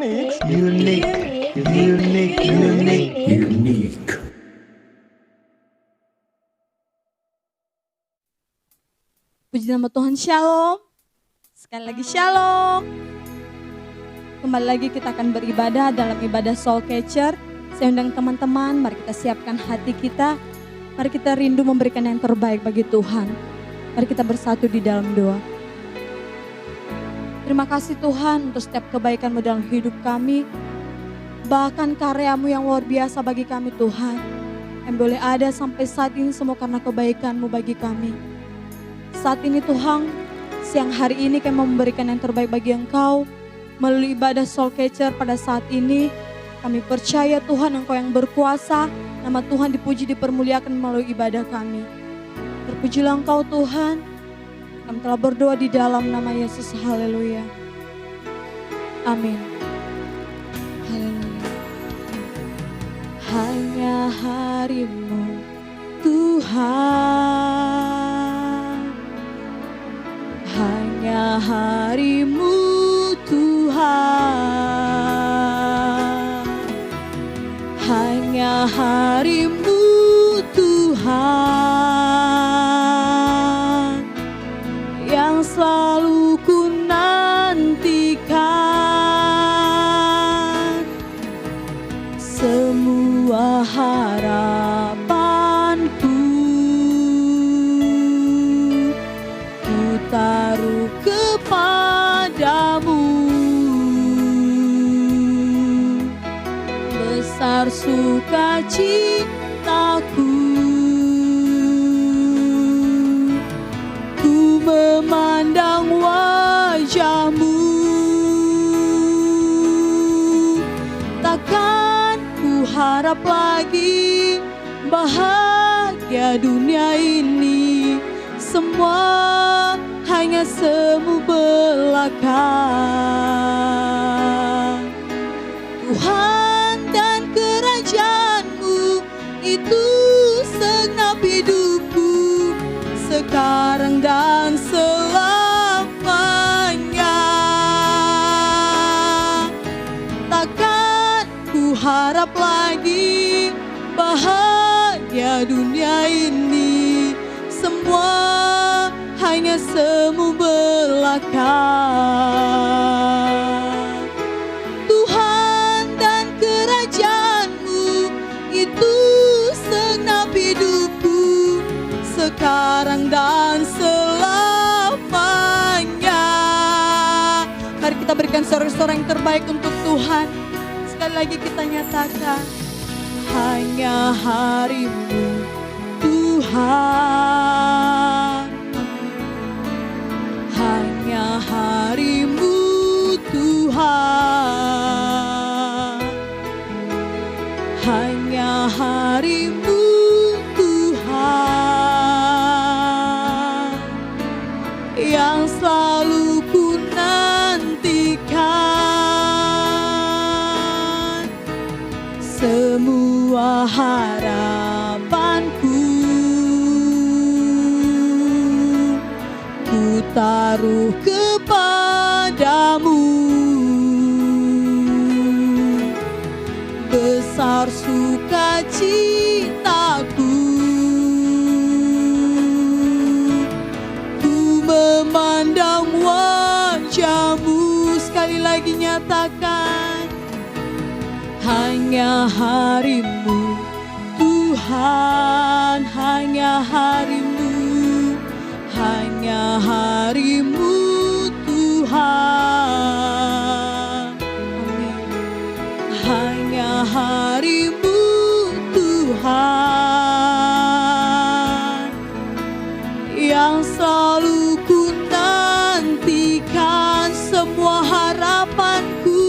Unique. Puji nama Tuhan, shalom. Sekali lagi shalom. Kembali lagi kita akan beribadah dalam ibadah Soul Catcher. Saya undang teman-teman, mari kita siapkan hati kita. Mari kita rindu memberikan yang terbaik bagi Tuhan. Mari kita bersatu di dalam doa. Terima kasih Tuhan untuk setiap kebaikan-Mu dalam hidup kami. Bahkan karya-Mu yang luar biasa bagi kami Tuhan. Yang boleh ada sampai saat ini semua karena kebaikan-Mu bagi kami. Saat ini Tuhan, siang hari ini kami memberikan yang terbaik bagi Engkau. Melalui ibadah Soul Catcher pada saat ini, kami percaya Tuhan Engkau yang berkuasa. Nama Tuhan dipuji, dipermuliakan melalui ibadah kami. Terpujilah Engkau Tuhan. Kami telah berdoa di dalam nama Yesus. Haleluya. Amin. Haleluya. Hanya hari-Mu Tuhan. Hanya hari-Mu Tuhan. Hanya hari-Mu Tuhan yang selalu ku nantikan. Semua harapanku ku taruh kepadamu. Besar sukacitaku, ku memandang wajah-Mu. Takkan ku harap lagi bahagia dunia ini, semua hanya semu belaka. Tuhan dan kerajaan-Mu itu segenap hidupku, sekarang dan selamanya. Takkan ku harap lagi bahagia dunia ini, semua hanya semu belaka. Tuhan dan kerajaan-Mu itu segenap hidupku, sekarang dan selamanya. Mari kita berikan sorak-sorai yang terbaik untuk Tuhan. Sekali lagi kita nyatakan, hanya hari-Mu Tuhan. Hanya hari-Mu Tuhan. Hanya hari-Mu Tuhan yang selalu ku nantikan. Semua harapanku ku taruh kepadamu. Besar sukacitaku, ku memandang wajah-Mu. Sekali lagi nyatakan, hanya hari-Mu Tuhan. Hanya hari-Mu, hanya hari-Mu Tuhan. Amin. Hanya hari-Mu Tuhan yang selalu ku nantikan. Semua harapanku,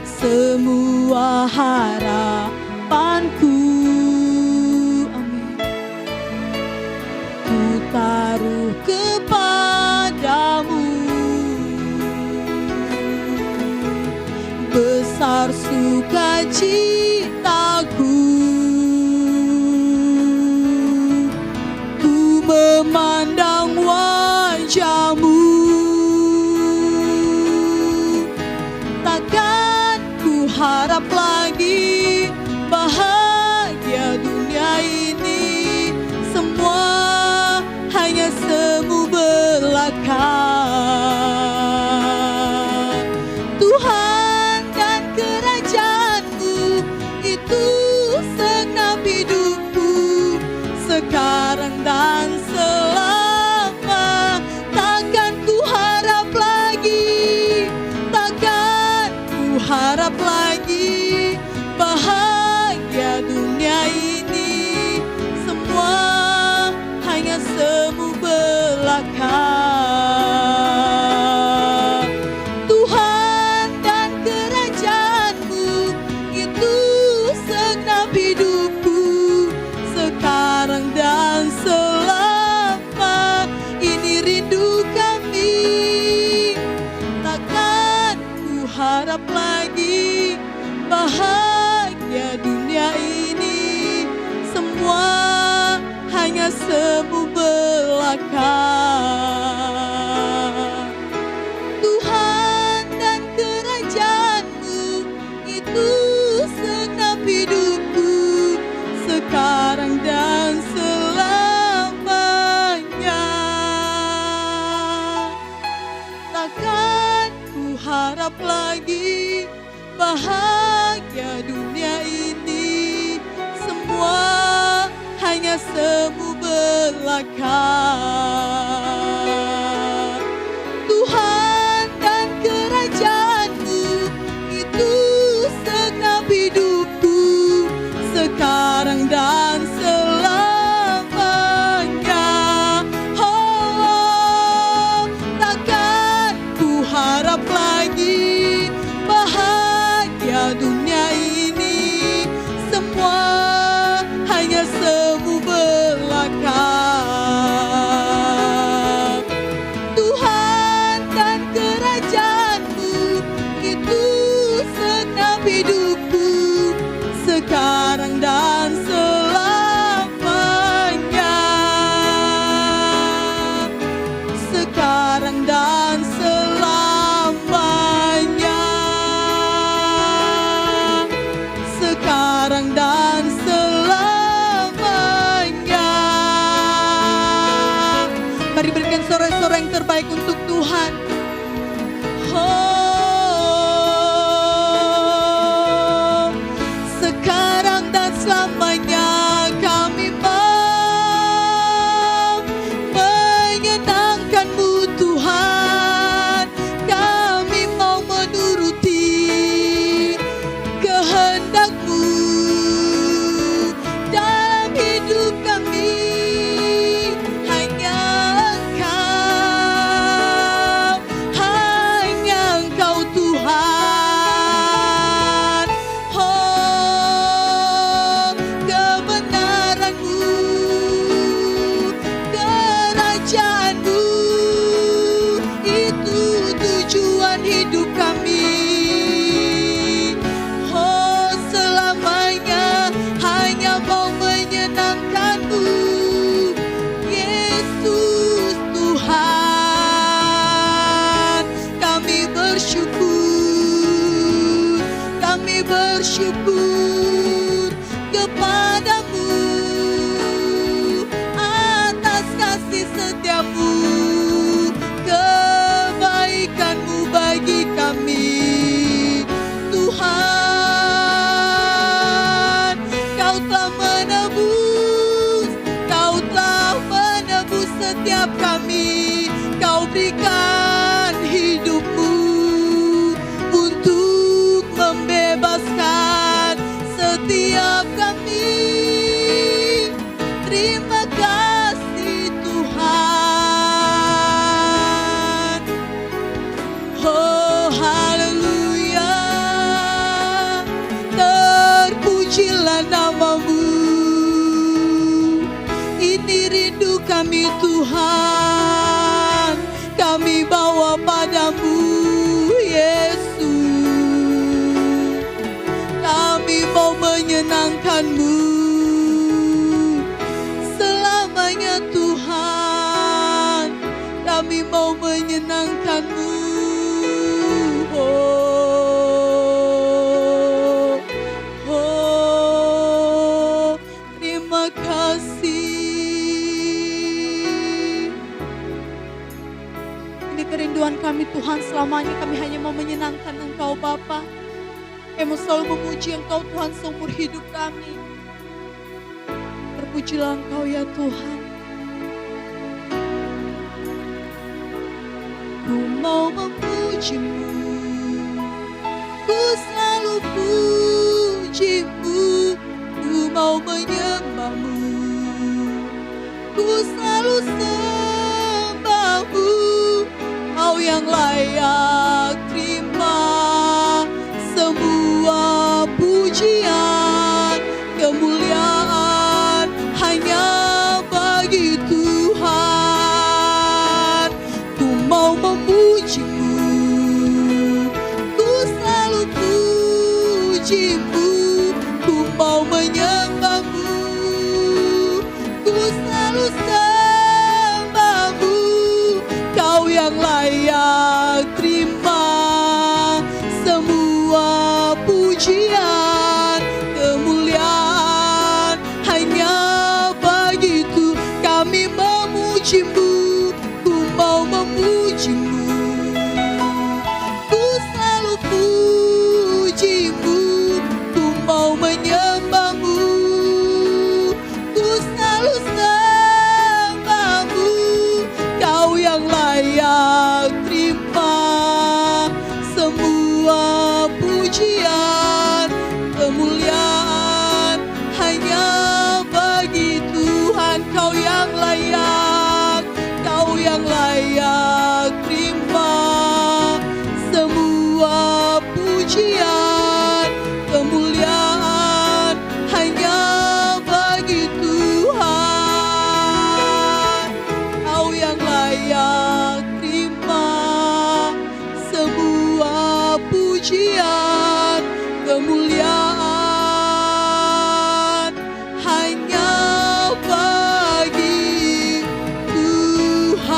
semua harapanku, amin, ku taruh kepadamu. Besar sukacitaku, ku memandang wajah-Mu. Takkan harap lagi bahagia dunia ini, semua hanya semu belaka. Tuhan dan kerajaan-Mu itu segenap hidupku, sekarang dan selama. Takkan ku harap lagi, takkan ku harap lagi bahagia dunia ini, semua hanya semu belaka. Tuhan dan kerajaan-Mu itu segenap hidupku, sekarang dan selama. Ini rindu kami, takkan ku harap lagi bahagia dunia ini, semua hanya semu belaka. Tuhan dan kerajaan-Mu itu segenap hidupku, sekarang dan selamanya. Takkan ku harap lagi bahagia dunia ini, semua hanya semu belaka. Tuhan dan kerajaan-Mu itu segenap hidupku, sekarang dan selamanya. Oh, takkan ku harap lagi bahagia dunia ini, semua hanya semu belaka. Tuhan dan kerajaan-Mu itu segenap hidupku, sekarang dan selamanya. Sekarang dan selamanya. Sekarang dan selamanya. Mari berikan sorak-sorai yang terbaik untuk Tuhan. Oh, sekarang dan selamanya kami mau menyenangkan-Mu Tuhan. Kami mau menuruti kehendak-Mu dalam hidup kami. Hanya Engkau Tuhan. Oh, kebenaran-Mu, kerajaan-Mu, itu tujuan hidup kami. Oh, selamanya hanya mau menyenangkan-Mu, Yesus Tuhan. Kami bersyukur kepadamu atas kasih setia-Mu, kebaikan-Mu bagi kami. Tuhan, Kau telah menebus setiap kami. Kau berikan hidup-Mu untuk membebaskan setiap kami. Terima kasih Tuhan. Oh, haleluya. Terpujilah nama-Mu. Ini rindu kami Tuhan, kami bawa padamu Yesus. Kami mau menyenangkan-Mu selamanya Tuhan. Kami mau menyenangkan-Mu. Oh, kerinduan kami Tuhan, selamanya kami hanya mau menyenangkan Engkau Bapa. Kami mau selalu memuji Engkau Tuhan seumur hidup kami. Terpujilah Engkau ya Tuhan. Ku mau memuji-Mu, ku selalu puji-Mu, ku mau menyembah-Mu, ku selalu sembah-Mu. Kau yang layak terima semua pujian, kemuliaan hanya bagi Tuhan. Ku mau memuji-Mu, ku selalu puji-Mu, ku mau menyembah-Mu, ku selalu sembah-Mu. Kau yang layak terima semua pujian, kemuliaan hanya bagi Tuhan. Kami memuji-Mu, ku mau memuji-Mu, ku selalu puji-Mu, ku mau menyembah-Mu, ku selalu sembah-Mu. Kau yang layak terima semua pujian, kemuliaan hanya bagi Tuhan. Kau yang layak, Kau yang layak terima semua pujian, kemuliaan hanya bagi Tuhan. Kau yang layak terima semua pujian, kemuliaan hanya bagi Tuhan.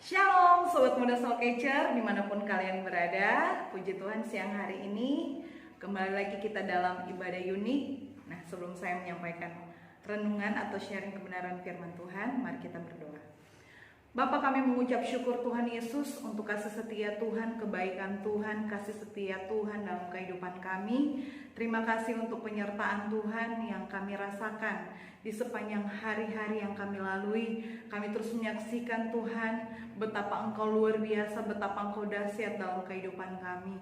Shalom Sobat Muda Soul Catcher dimanapun kalian berada. Puji Tuhan siang hari ini kembali lagi kita dalam ibadah unik. Nah sebelum saya menyampaikan renungan atau sharing kebenaran firman Tuhan, mari kita berdoa. Bapa, kami mengucap syukur Tuhan Yesus untuk kasih setia Tuhan, kebaikan Tuhan, kasih setia Tuhan dalam kehidupan kami. Terima kasih untuk penyertaan Tuhan yang kami rasakan di sepanjang hari-hari yang kami lalui. Kami terus menyaksikan Tuhan betapa Engkau luar biasa, betapa Engkau dahsyat dalam kehidupan kami.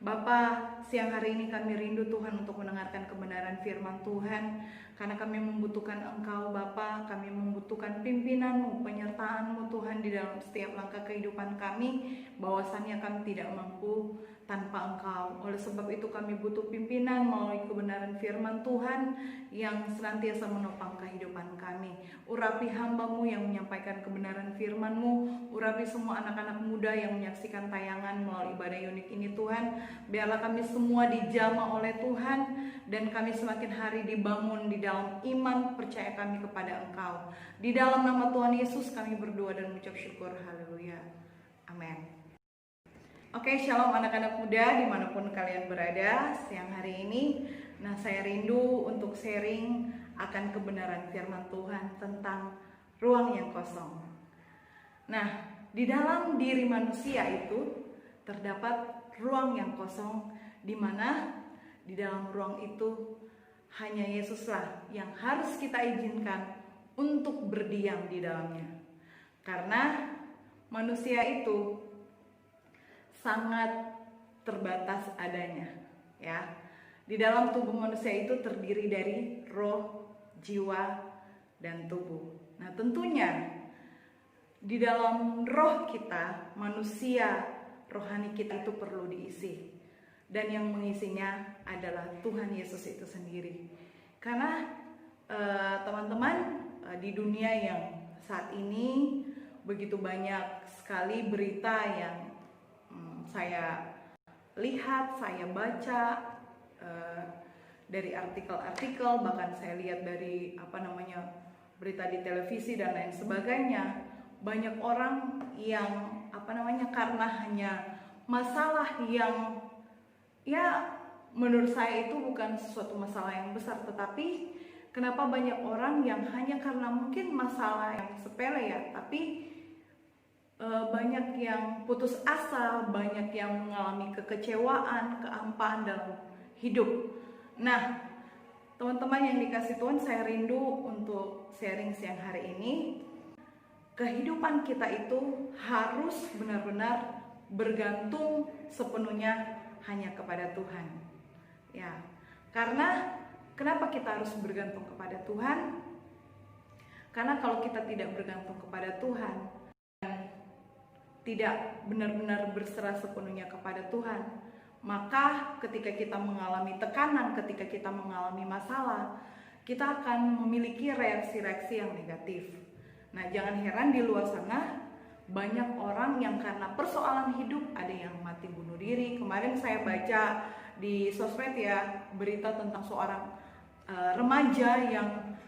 Bapa, siang hari ini kami rindu Tuhan untuk mendengarkan kebenaran firman Tuhan. Karena kami membutuhkan Engkau Bapa, kami membutuhkan pimpinan-Mu, penyertaan-Mu Tuhan di dalam setiap langkah kehidupan kami. Bahwasannya kami tidak mampu tanpa Engkau. Oleh sebab itu kami butuh pimpinan melalui kebenaran firman Tuhan yang senantiasa menopang kehidupan kami. Urapi hamba-Mu yang menyampaikan kebenaran firman-Mu, urapi semua anak-anak muda yang menyaksikan tayangan melalui ibadah unik ini Tuhan. Biarlah kami semua dijamah oleh Tuhan dan kami semakin hari dibangun di dalam iman percaya kami kepada Engkau. Di dalam nama Tuhan Yesus kami berdoa dan mengucap syukur. Haleluya. Amin. Oke, shalom anak-anak muda dimanapun kalian berada siang hari ini. Nah, saya rindu untuk sharing akan kebenaran firman Tuhan tentang ruang yang kosong. Nah, di dalam diri manusia itu terdapat ruang yang kosong, di mana di dalam ruang itu hanya Yesuslah yang harus kita izinkan untuk berdiam di dalamnya. Karena manusia itu sangat terbatas adanya, ya. Di dalam tubuh manusia itu terdiri dari roh, jiwa, dan tubuh. Nah, tentunya di dalam roh kita, manusia rohani kita itu perlu diisi. Dan yang mengisinya adalah Tuhan Yesus itu sendiri. Karena teman-teman, di dunia yang saat ini begitu banyak sekali berita yang saya lihat, saya baca dari artikel-artikel, bahkan saya lihat dari berita di televisi dan lain sebagainya. Banyak orang yang karena hanya masalah yang ya menurut saya itu bukan sesuatu masalah yang besar, tetapi Kenapa banyak orang yang hanya karena mungkin masalah yang sepele ya, tapi banyak yang putus asa, banyak yang mengalami kekecewaan, kehampaan dalam hidup. Nah, teman-teman yang dikasih Tuhan, saya rindu untuk sharing siang hari ini. Kehidupan kita itu harus benar-benar bergantung sepenuhnya hanya kepada Tuhan. Ya, karena kenapa kita harus bergantung kepada Tuhan? Karena kalau kita tidak bergantung kepada Tuhan, tidak benar-benar berserah sepenuhnya kepada Tuhan, maka ketika kita mengalami tekanan, ketika kita mengalami masalah, kita akan memiliki reaksi-reaksi yang negatif. Nah, jangan heran di luar sana banyak orang yang karena persoalan hidup ada yang mati bunuh diri. Kemarin saya baca di sosmed ya, berita tentang seorang remaja yang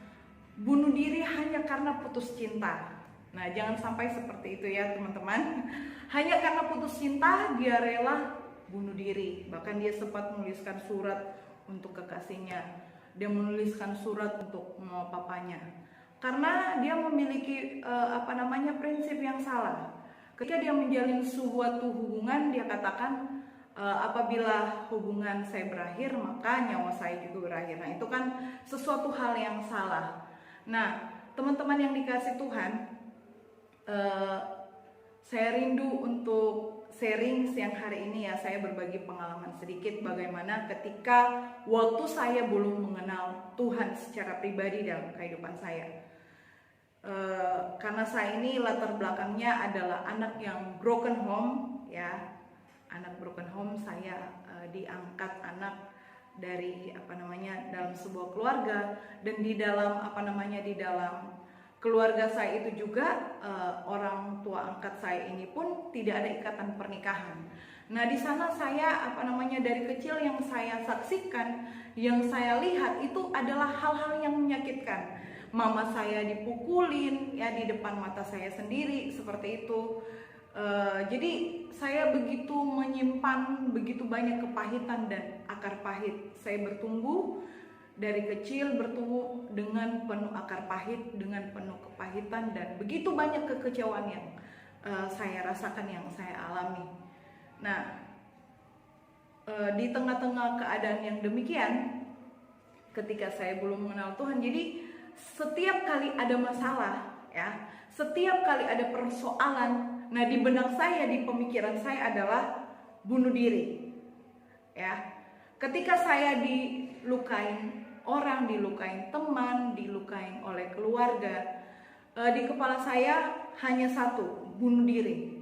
bunuh diri hanya karena putus cinta. Nah, jangan sampai seperti itu ya teman-teman. Hanya karena putus cinta dia rela bunuh diri. Bahkan dia sempat menuliskan surat untuk kekasihnya. Dia menuliskan surat untuk papanya. Karena dia memiliki prinsip yang salah. Ketika dia menjalin suatu hubungan, dia katakan apabila hubungan saya berakhir, maka nyawa saya juga berakhir. Nah, itu kan sesuatu hal yang salah. Nah, teman-teman yang dikasih Tuhan, saya rindu untuk sharing siang hari ini ya. Saya berbagi pengalaman sedikit bagaimana ketika waktu saya belum mengenal Tuhan secara pribadi dalam kehidupan saya. Karena saya ini latar belakangnya adalah anak yang broken home ya. Anak broken home, saya diangkat anak dari dalam sebuah keluarga, dan di dalam di dalam keluarga saya itu juga orang tua angkat saya ini pun tidak ada ikatan pernikahan. Nah, di sana saya dari kecil yang saya saksikan, yang saya lihat itu adalah hal-hal yang menyakitkan. Mama saya dipukulin ya di depan mata saya sendiri seperti itu. Jadi saya begitu menyimpan begitu banyak kepahitan dan akar pahit. Saya bertumbuh dari kecil, bertumbuh dengan penuh akar pahit, dengan penuh kepahitan, dan begitu banyak kekecewaan yang saya rasakan, yang saya alami. Nah, di tengah-tengah keadaan yang demikian, ketika saya belum mengenal Tuhan, jadi setiap kali ada masalah ya, setiap kali ada persoalan, nah di benak saya, di pemikiran saya adalah bunuh diri ya. Ketika saya dilukain orang, dilukain teman, dilukain oleh keluarga, di kepala saya hanya satu, bunuh diri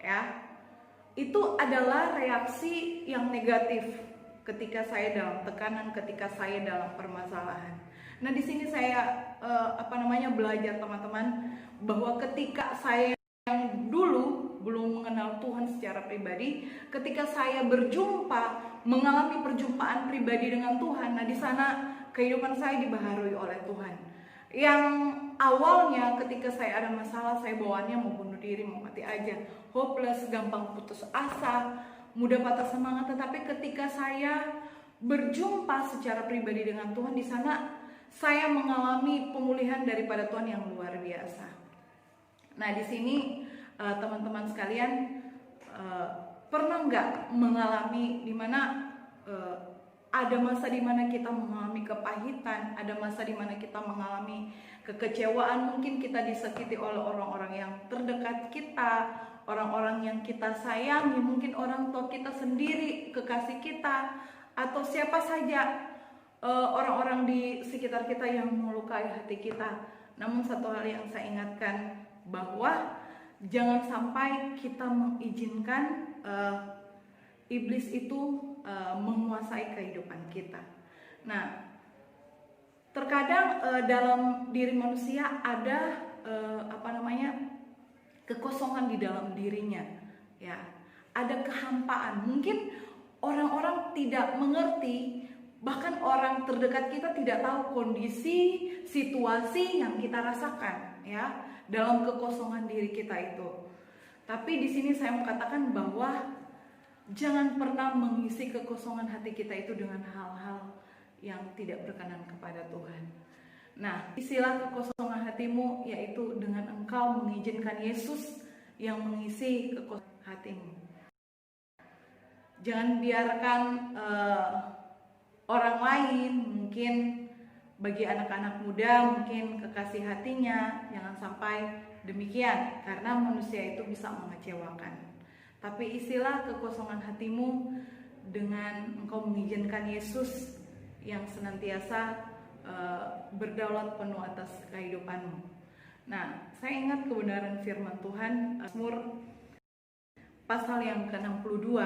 ya. Itu adalah reaksi yang negatif ketika saya dalam tekanan, ketika saya dalam permasalahan. Nah, di sini saya belajar teman-teman, bahwa ketika saya yang dulu belum mengenal Tuhan secara pribadi, ketika saya berjumpa, mengalami perjumpaan pribadi dengan Tuhan, nah di sana kehidupan saya dibaharui oleh Tuhan. Yang awalnya ketika saya ada masalah, saya bawaannya mau bunuh diri, mau mati aja, hopeless, gampang putus asa, mudah patah semangat. Tetapi ketika saya berjumpa secara pribadi dengan Tuhan, di sana saya mengalami pemulihan daripada Tuhan yang luar biasa. Nah, di sini teman-teman sekalian, pernah nggak mengalami dimana ada masa dimana kita mengalami kepahitan, ada masa dimana kita mengalami kekecewaan, mungkin kita disakiti oleh orang-orang yang terdekat kita, orang-orang yang kita sayangi, mungkin orang tua kita sendiri, kekasih kita, atau siapa saja orang-orang di sekitar kita yang melukai hati kita. Namun satu hal yang saya ingatkan, bahwa jangan sampai kita mengizinkan iblis itu menguasai kehidupan kita. Nah, terkadang dalam diri manusia ada kekosongan di dalam dirinya, ya, ada kehampaan. Mungkin orang-orang tidak mengerti, bahkan orang terdekat kita tidak tahu kondisi, situasi yang kita rasakan, ya, dalam kekosongan diri kita itu. Tapi di sini saya mau katakan bahwa jangan pernah mengisi kekosongan hati kita itu dengan hal-hal yang tidak berkenan kepada Tuhan. Nah, istilah kekosongan hatimu yaitu dengan engkau mengizinkan Yesus yang mengisi kekosongan hatimu. Jangan biarkan orang lain, mungkin bagi anak-anak muda, mungkin kekasih hatinya, jangan sampai demikian, karena manusia itu bisa mengecewakan. Tapi istilah kekosongan hatimu dengan engkau mengizinkan Yesus yang senantiasa berdaulat penuh atas kehidupanmu. Nah, saya ingat kebenaran firman Tuhan, Mazmur pasal yang ke-62.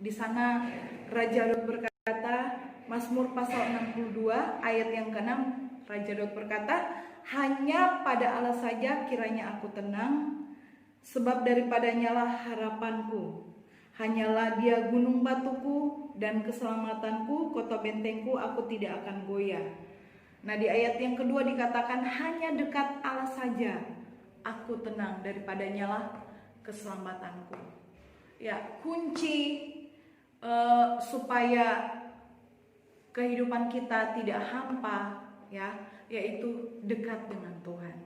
Di sana Raja Daud berkata, Mazmur pasal 62 ayat yang ke-6, Raja Daud berkata, hanya pada Allah saja kiranya aku tenang, sebab daripadanya lah harapanku. Hanyalah Dia gunung batuku dan keselamatanku, kota bentengku, aku tidak akan goyah. Nah, di ayat yang kedua dikatakan, hanya dekat Allah saja aku tenang, daripadanya lah keselamatanku. Ya, kunci supaya kehidupan kita tidak hampa, ya, yaitu dekat dengan Tuhan.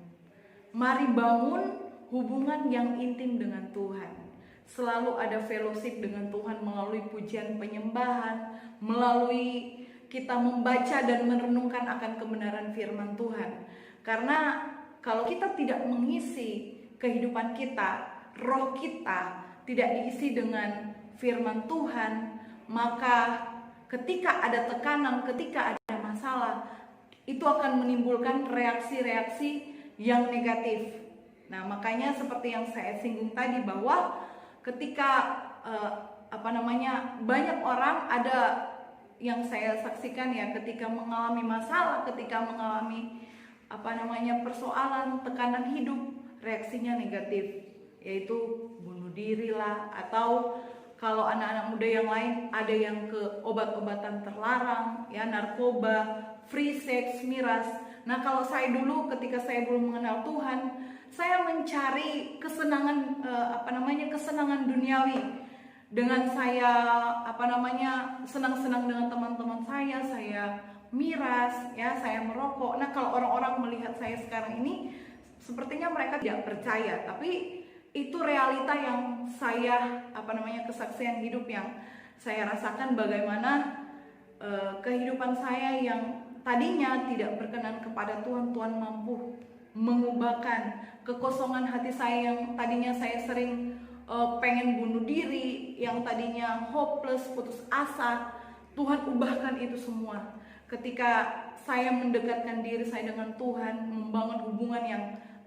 Mari bangun hubungan yang intim dengan Tuhan. Selalu ada fellowship dengan Tuhan melalui pujian penyembahan, melalui kita membaca dan merenungkan akan kebenaran firman Tuhan. Karena kalau kita tidak mengisi kehidupan kita, roh kita tidak diisi dengan firman Tuhan, maka ketika ada tekanan, ketika ada masalah, itu akan menimbulkan reaksi-reaksi yang negatif. Nah, makanya seperti yang saya singgung tadi, bahwa ketika banyak orang, ada yang saya saksikan ya, ketika mengalami masalah, ketika mengalami persoalan, tekanan hidup, reaksinya negatif, yaitu bunuh diri lah, atau kalau anak-anak muda yang lain ada yang ke obat-obatan terlarang, ya, narkoba, free sex, miras. Nah, kalau saya dulu ketika saya belum mengenal Tuhan, saya mencari kesenangan kesenangan duniawi dengan saya senang-senang dengan teman-teman saya miras, ya, saya merokok. Nah, kalau orang-orang melihat saya sekarang ini, sepertinya mereka tidak percaya, tapi itu realita yang saya kesaksian hidup yang saya rasakan, bagaimana kehidupan saya yang tadinya tidak berkenan kepada Tuhan, Tuhan mampu mengubahkan kekosongan hati saya yang tadinya saya sering pengen bunuh diri, yang tadinya hopeless, putus asa. Tuhan ubahkan itu semua ketika saya mendekatkan diri saya dengan Tuhan, membangun hubungan yang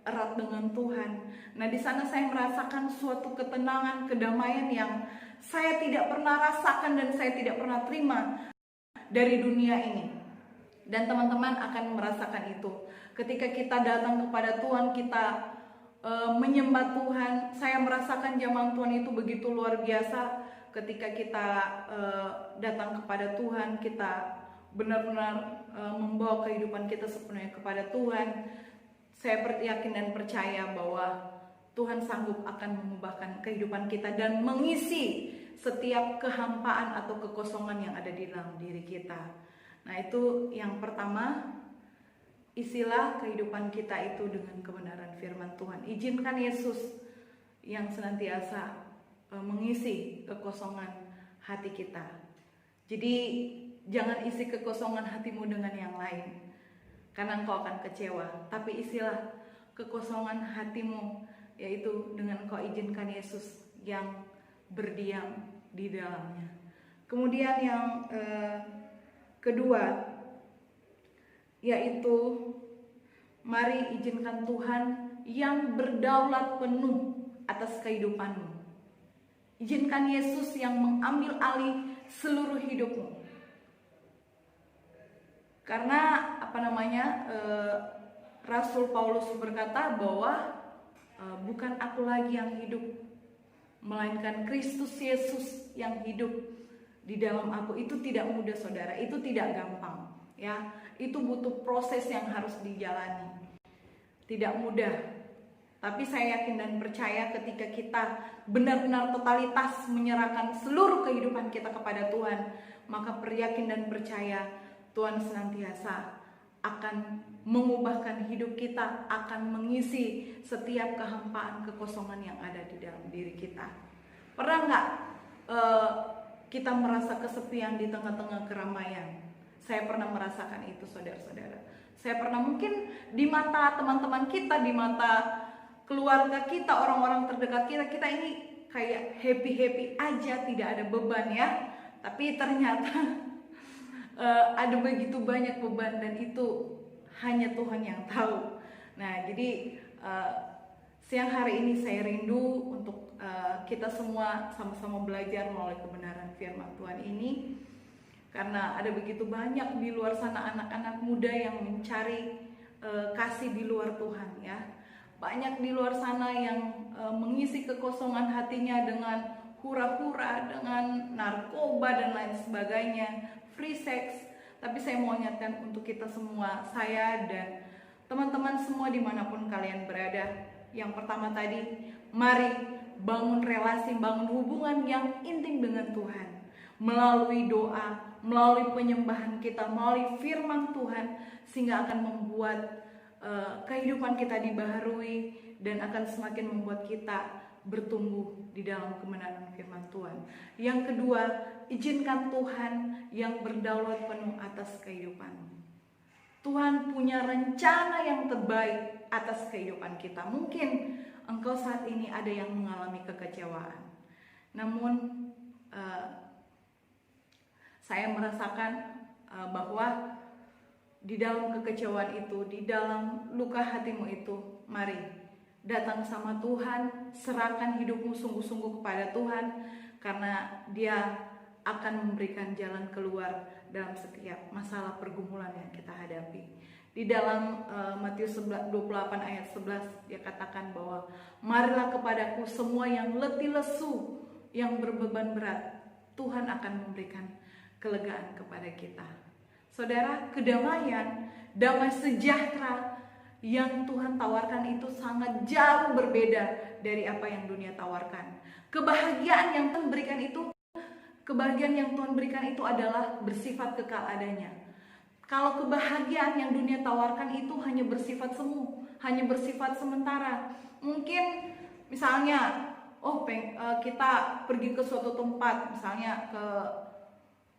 erat dengan Tuhan. Nah, di sana saya merasakan suatu ketenangan, kedamaian yang saya tidak pernah rasakan dan saya tidak pernah terima dari dunia ini. Dan teman-teman akan merasakan itu ketika kita datang kepada Tuhan, kita menyembah Tuhan. Saya merasakan zaman Tuhan itu begitu luar biasa. Ketika kita datang kepada Tuhan, kita benar-benar membawa kehidupan kita sepenuhnya kepada Tuhan. Saya yakin dan percaya bahwa Tuhan sanggup akan mengubahkan kehidupan kita dan mengisi setiap kehampaan atau kekosongan yang ada di dalam diri kita. Nah, itu yang pertama, isilah kehidupan kita itu dengan kebenaran firman Tuhan. Izinkan Yesus yang senantiasa mengisi kekosongan hati kita. Jadi jangan isi kekosongan hatimu dengan yang lain, karena engkau akan kecewa. Tapi isilah kekosongan hatimu, yaitu dengan engkau izinkan Yesus yang berdiam di dalamnya. Kemudian yang kedua, yaitu mari izinkan Tuhan yang berdaulat penuh atas kehidupanmu. Izinkan Yesus yang mengambil alih seluruh hidupmu. Karena Rasul Paulus berkata bahwa bukan aku lagi yang hidup, melainkan Kristus Yesus yang hidup di dalam aku. Itu tidak mudah, saudara. Itu tidak gampang, ya. Itu butuh proses yang harus dijalani. Tidak mudah. Tapi saya yakin dan percaya ketika kita benar-benar totalitas menyerahkan seluruh kehidupan kita kepada Tuhan, maka peryakin dan percaya Tuhan senantiasa akan mengubahkan hidup kita, akan mengisi setiap kehampaan, kekosongan yang ada di dalam diri kita. Pernah nggak kita merasa kesepian di tengah-tengah keramaian? Saya pernah merasakan itu, saudara-saudara. Saya pernah, mungkin di mata teman-teman kita, di mata keluarga kita, orang-orang terdekat kita, kita ini kayak happy-happy aja, tidak ada beban ya. Tapi ternyata ada begitu banyak beban, dan itu hanya Tuhan yang tahu. Nah, jadi siang hari ini saya rindu untuk kita semua sama-sama belajar melalui kebenaran firman Tuhan ini. Karena ada begitu banyak di luar sana anak-anak muda yang mencari kasih di luar Tuhan ya. Banyak di luar sana yang mengisi kekosongan hatinya dengan hura-hura, dengan narkoba dan lain sebagainya, free sex. Tapi saya mau ingatkan untuk kita semua, saya dan teman-teman semua dimanapun kalian berada. Yang pertama tadi, mari bangun relasi, bangun hubungan yang intim dengan Tuhan. Melalui doa, melalui penyembahan kita, melalui firman Tuhan, sehingga akan membuat kehidupan kita dibaharui dan akan semakin membuat kita bertumbuh di dalam kebenaran firman Tuhan. Yang kedua, izinkan Tuhan yang berdaulat penuh atas kehidupanmu. Tuhan punya rencana yang terbaik atas kehidupan kita. Mungkin engkau saat ini ada yang mengalami kekecewaan, namun saya merasakan bahwa di dalam kekecewaan itu, di dalam luka hatimu itu, mari datang sama Tuhan, serahkan hidupmu sungguh-sungguh kepada Tuhan, karena Dia akan memberikan jalan keluar dalam setiap masalah pergumulan yang kita hadapi. Di dalam Matius 28 ayat 11 dia katakan bahwa marilah kepadaku semua yang letih lesu, yang berbeban berat, Tuhan akan memberikan kelegaan kepada kita. Saudara, kedamaian, damai sejahtera yang Tuhan tawarkan itu sangat jauh berbeda dari apa yang dunia tawarkan. Kebahagiaan yang Tuhan berikan itu, adalah bersifat kekal adanya. Kalau kebahagiaan yang dunia tawarkan itu hanya bersifat semu, hanya bersifat sementara. Mungkin misalnya, kita pergi ke suatu tempat, misalnya ke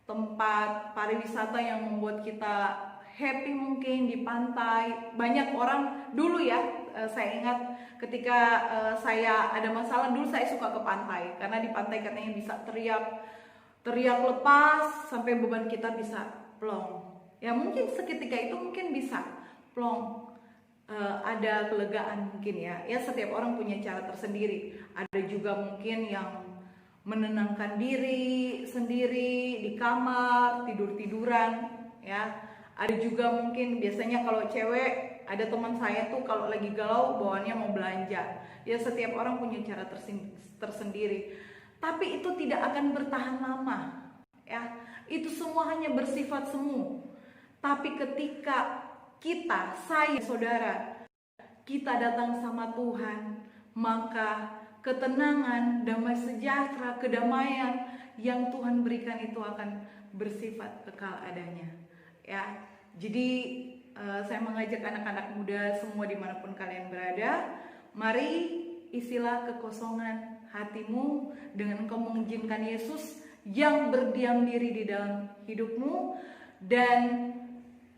tempat pariwisata yang membuat kita happy, mungkin di pantai. Banyak orang dulu ya, saya ingat ketika saya ada masalah dulu, saya suka ke pantai karena di pantai katanya bisa teriak lepas sampai beban kita bisa plong. Ya mungkin seketika itu mungkin bisa plong, ada kelegaan mungkin ya. Ya setiap orang punya cara tersendiri. Ada juga mungkin yang menenangkan diri sendiri di kamar, tidur-tiduran ya. Ada juga mungkin biasanya kalau cewek, ada teman saya tuh kalau lagi galau bawaannya mau belanja. Ya setiap orang punya cara tersendiri. Tapi itu tidak akan bertahan lama ya. Itu semua hanya bersifat semu. Tapi ketika saya, saudara, kita datang sama Tuhan, maka ketenangan, damai sejahtera, kedamaian yang Tuhan berikan itu akan bersifat kekal adanya ya. Jadi saya mengajak anak-anak muda semua dimanapun kalian berada, mari isilah kekosongan hatimu dengan engkau mengizinkan Yesus yang berdiam diri di dalam hidupmu, dan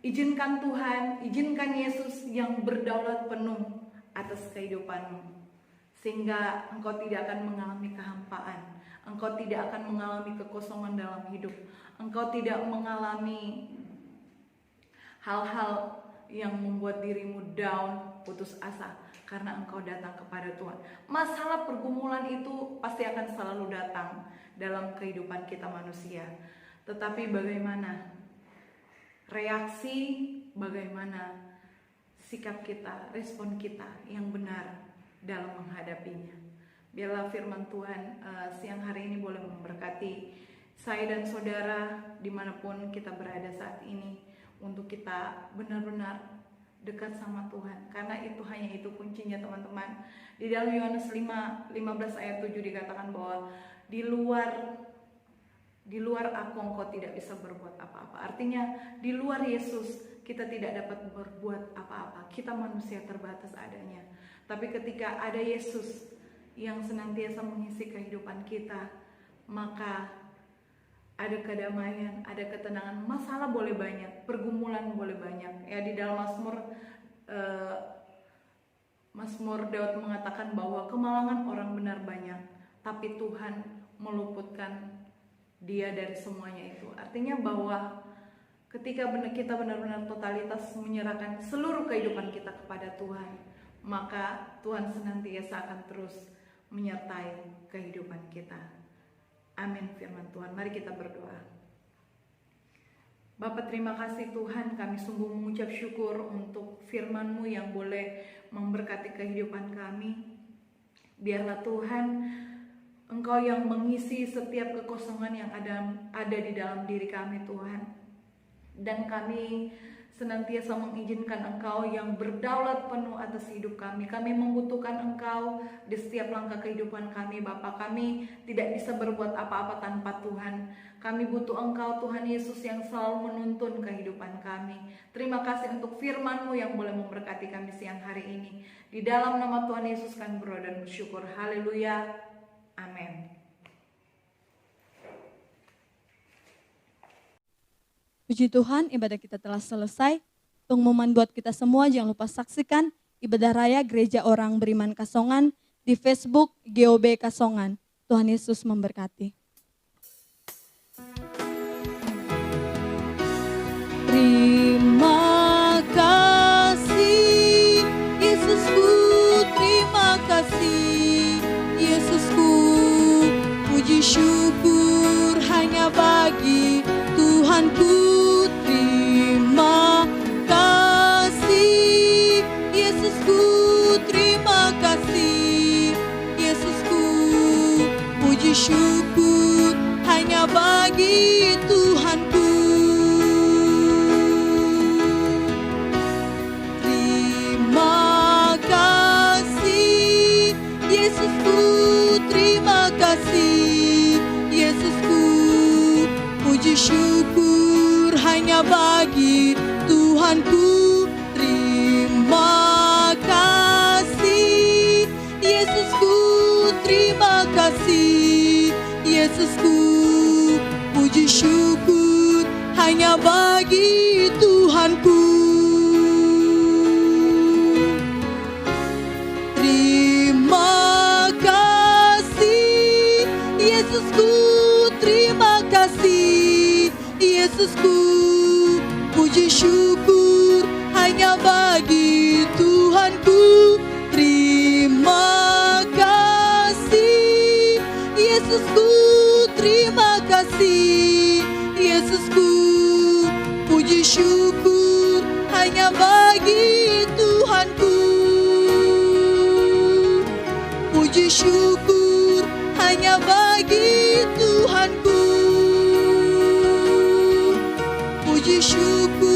izinkan Tuhan, izinkan Yesus yang berdaulat penuh atas kehidupanmu, sehingga engkau tidak akan mengalami kehampaan, engkau tidak akan mengalami kekosongan dalam hidup, engkau tidak mengalami hal-hal yang membuat dirimu down, putus asa, karena engkau datang kepada Tuhan. Masalah pergumulan itu pasti akan selalu datang dalam kehidupan kita manusia. Tetapi bagaimana reaksi, bagaimana sikap kita, respon kita yang benar dalam menghadapinya. Biarlah firman Tuhan siang hari ini boleh memberkati saya dan saudara dimanapun kita berada saat ini, untuk kita benar-benar dekat sama Tuhan, karena itu hanya itu kuncinya teman-teman. Di dalam Yohanes 5:15 ayat 7 dikatakan bahwa di luar Di luar aku engkau tidak bisa berbuat apa-apa. Artinya di luar Yesus kita tidak dapat berbuat apa-apa. Kita manusia terbatas adanya. Tapi ketika ada Yesus yang senantiasa mengisi kehidupan kita, maka ada kedamaian, ada ketenangan. Masalah boleh banyak, pergumulan boleh banyak. Ya, di dalam Mazmur Daud mengatakan bahwa kemalangan orang benar banyak, tapi Tuhan meluputkan dia dari semuanya itu. Artinya bahwa ketika kita benar-benar totalitas menyerahkan seluruh kehidupan kita kepada Tuhan, maka Tuhan senantiasa akan terus menyertai kehidupan kita. Amin firman Tuhan. Mari kita berdoa. Bapa, terima kasih Tuhan, kami sungguh mengucap syukur untuk firman-Mu yang boleh memberkati kehidupan kami. Biarlah Tuhan, Engkau yang mengisi setiap kekosongan yang ada di dalam diri kami Tuhan. Dan kami senantiasa mengizinkan Engkau yang berdaulat penuh atas hidup kami. Kami membutuhkan Engkau di setiap langkah kehidupan kami Bapa. Kami tidak bisa berbuat apa-apa tanpa Tuhan. Kami butuh Engkau Tuhan Yesus yang selalu menuntun kehidupan kami. Terima kasih untuk firman-Mu yang boleh memberkati kami siang hari ini. Di dalam nama Tuhan Yesus kami berdoa dan bersyukur. Haleluya. Amin. Puji Tuhan, ibadah kita telah selesai. Pengumuman buat kita semua, jangan lupa saksikan ibadah raya Gereja Orang Beriman Kasongan di Facebook GOB Kasongan. Tuhan Yesus memberkati. Terima kasih Yesusku, terima kasih Yesusku. Puji syukur hanya bagi Tuhanku. Terima kasih Yesusku, terima kasih Yesusku. Puji syukur hanya bagi Tuhanku. Terima kasih Yesusku, terima kasih Yesusku. Puji syukur hanya bagi Tuhanku. Terima kasih Yesusku, terima kasih Yesusku. Puji syukur hanya bagi Tuhanku. Terima kasih Yesusku, terima kasih Yesusku. Puji syukur hanya bagi Tuhanku. Terima kasih Yesusku, terima kasih Yesusku. Puji syukur hanya bagi Tuhanku. Puji syukur hanya bagi Tuhanku. Puji syukur